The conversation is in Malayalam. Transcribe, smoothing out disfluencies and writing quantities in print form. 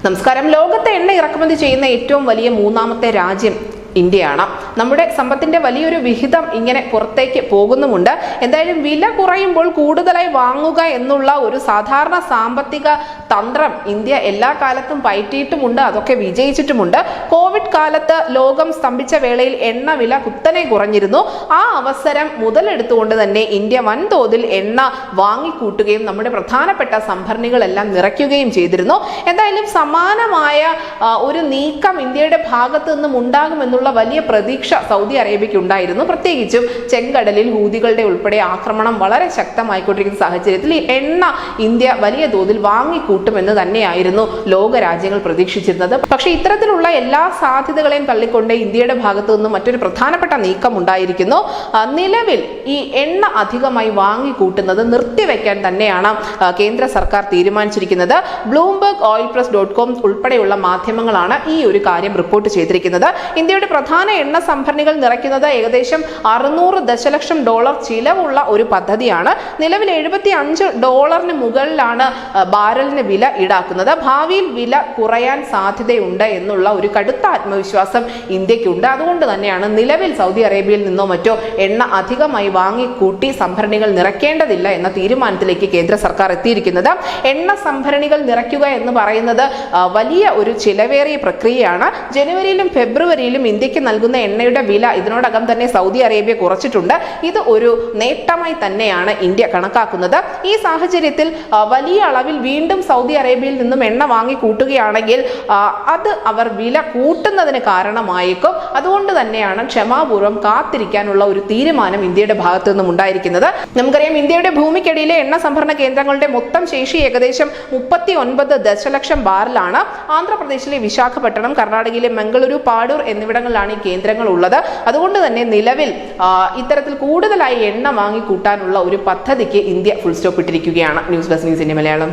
നമസ്കാരം. ലോകത്തെ എണ്ണ ഇറക്കുമതി ചെയ്യുന്ന ഏറ്റവും വലിയ മൂന്നാമത്തെ രാജ്യം ഇന്ത്യയാണ്. നമ്മുടെ സമ്പത്തിന്റെ വലിയൊരു വിഹിതം ഇങ്ങനെ പുറത്തേക്ക് പോകുന്നുമുണ്ട്. എന്തായാലും വില കുറയുമ്പോൾ കൂടുതലായി വാങ്ങുക എന്നുള്ള ഒരു സാധാരണ സാമ്പത്തിക തന്ത്രം ഇന്ത്യ എല്ലാ കാലത്തും പയറ്റിയിട്ടുമുണ്ട്. അതൊക്കെ വിജയിച്ചിട്ടുമുണ്ട്. കോവിഡ് കാലത്ത് ലോകം സ്തംഭിച്ച വേളയിൽ എണ്ണ വില കുത്തനെ കുറഞ്ഞിരുന്നു. ആ അവസരം മുതലെടുത്തുകൊണ്ട് തന്നെ ഇന്ത്യ വൻതോതിൽ എണ്ണ വാങ്ങിക്കൂട്ടുകയും നമ്മുടെ പ്രധാനപ്പെട്ട സംഭരണികളെല്ലാം നിറയ്ക്കുകയും ചെയ്തിരുന്നു. എന്തായാലും സമാനമായ ഒരു നീക്കം ഇന്ത്യയുടെ ഭാഗത്തു നിന്നും ഉണ്ടാകുമെന്നുള്ള വലിയ പ്രതീക്ഷ സൗദി അറേബ്യയ്ക്ക് ഉണ്ടായിരുന്നു. പ്രത്യേകിച്ചും ചെങ്കടലിൽ ഹൂതികളുടെ ഉൾപ്പെടെ ആക്രമണം വളരെ ശക്തമായിക്കൊണ്ടിരിക്കുന്ന സാഹചര്യത്തിൽ ഈ എണ്ണ ഇന്ത്യ വലിയ തോതിൽ വാങ്ങിക്കൂട്ടുമെന്ന് തന്നെയായിരുന്നു ലോക രാജ്യങ്ങൾ പ്രതീക്ഷിച്ചിരുന്നത്. പക്ഷെ ഇത്തരത്തിലുള്ള എല്ലാ സാധ്യതകളെയും തള്ളിക്കൊണ്ട് ഇന്ത്യയുടെ ഭാഗത്തു നിന്നും മറ്റൊരു പ്രധാനപ്പെട്ട നീക്കം ഉണ്ടായിരിക്കുന്നു. നിലവിൽ ഈ എണ്ണ അധികമായി വാങ്ങിക്കൂട്ടുന്നത് നിർത്തിവെക്കാൻ തന്നെയാണ് കേന്ദ്ര സർക്കാർ തീരുമാനിച്ചിരിക്കുന്നത്. ബ്ലൂംബർഗ് oilpress.com ഉൾപ്പെടെയുള്ള മാധ്യമങ്ങളാണ് ഈ ഒരു കാര്യം റിപ്പോർട്ട് ചെയ്തിരിക്കുന്നത്. ഇന്ത്യയുടെ പ്രധാന എണ്ണ സംഭരണികൾ നിറയ്ക്കുന്നത് ഏകദേശം $600 ദശലക്ഷം ചിലവുള്ള ഒരു പദ്ധതിയാണ്. നിലവിൽ $75 മുകളിലാണ് ബാരലിന് വില ഈടാക്കുന്നത്. ഭാവിയിൽ വില കുറയാൻ സാധ്യതയുണ്ട് എന്നുള്ള ഒരു കടുത്ത ആത്മവിശ്വാസം ഇന്ത്യക്കുണ്ട്. അതുകൊണ്ട് തന്നെയാണ് നിലവിൽ സൗദി അറേബ്യയിൽ നിന്നോ മറ്റോ എണ്ണ അധികമായി വാങ്ങിക്കൂട്ടി സംഭരണികൾ നിറയ്ക്കേണ്ടതില്ല എന്ന തീരുമാനത്തിലേക്ക് കേന്ദ്ര സർക്കാർ എത്തിയിരിക്കുന്നത്. എണ്ണ സംഭരണികൾ നിറയ്ക്കുക എന്ന് പറയുന്നത് വലിയ ഒരു ചിലവേറിയ പ്രക്രിയയാണ്. ജനുവരിയിലും ഫെബ്രുവരിയിലും ഇന്ത്യക്ക് നൽകുന്ന എണ്ണയുടെ വില ഇതിനോടകം തന്നെ സൗദി അറേബ്യ കുറച്ചിട്ടുണ്ട്. ഇത് ഒരു നേട്ടമായി തന്നെയാണ് ഇന്ത്യ കണക്കാക്കുന്നത്. ഈ സാഹചര്യത്തിൽ വലിയ അളവിൽ വീണ്ടും സൗദി അറേബ്യയിൽ നിന്നും എണ്ണ വാങ്ങി കൂട്ടുകയാണെങ്കിൽ അത് അവർ വില കൂട്ടുന്നതിന് കാരണമായേക്കും. അതുകൊണ്ട് തന്നെയാണ് ക്ഷമാപൂർവ്വം കാത്തിരിക്കാനുള്ള ഒരു തീരുമാനം ഇന്ത്യയുടെ ഭാഗത്തു നിന്നും ഉണ്ടായിരിക്കുന്നത്. നമുക്കറിയാം, ഇന്ത്യയുടെ ഭൂമിക്കടിയിലെ എണ്ണ സംഭരണ കേന്ദ്രങ്ങളുടെ മൊത്തം ശേഷി ഏകദേശം 39 ദശലക്ഷം ബാരലാണ്. ആന്ധ്രാപ്രദേശിലെ വിശാഖപട്ടണം, കർണാടകയിലെ മംഗളൂരു, പാടൂർ എന്നിവിടങ്ങളിലാണ് ഈ കേന്ദ്രങ്ങൾ ഉള്ളത്. അതുകൊണ്ട് തന്നെ നിലവിൽ ഇത്തരത്തിൽ കൂടുതലായി എണ്ണ വാങ്ങിക്കൂട്ടാനുള്ള ഒരു പദ്ധതിക്ക് ഇന്ത്യ ഫുൾ സ്റ്റോപ്പ് ഇട്ടിരിക്കുകയാണ്. News desk news India Malayalam.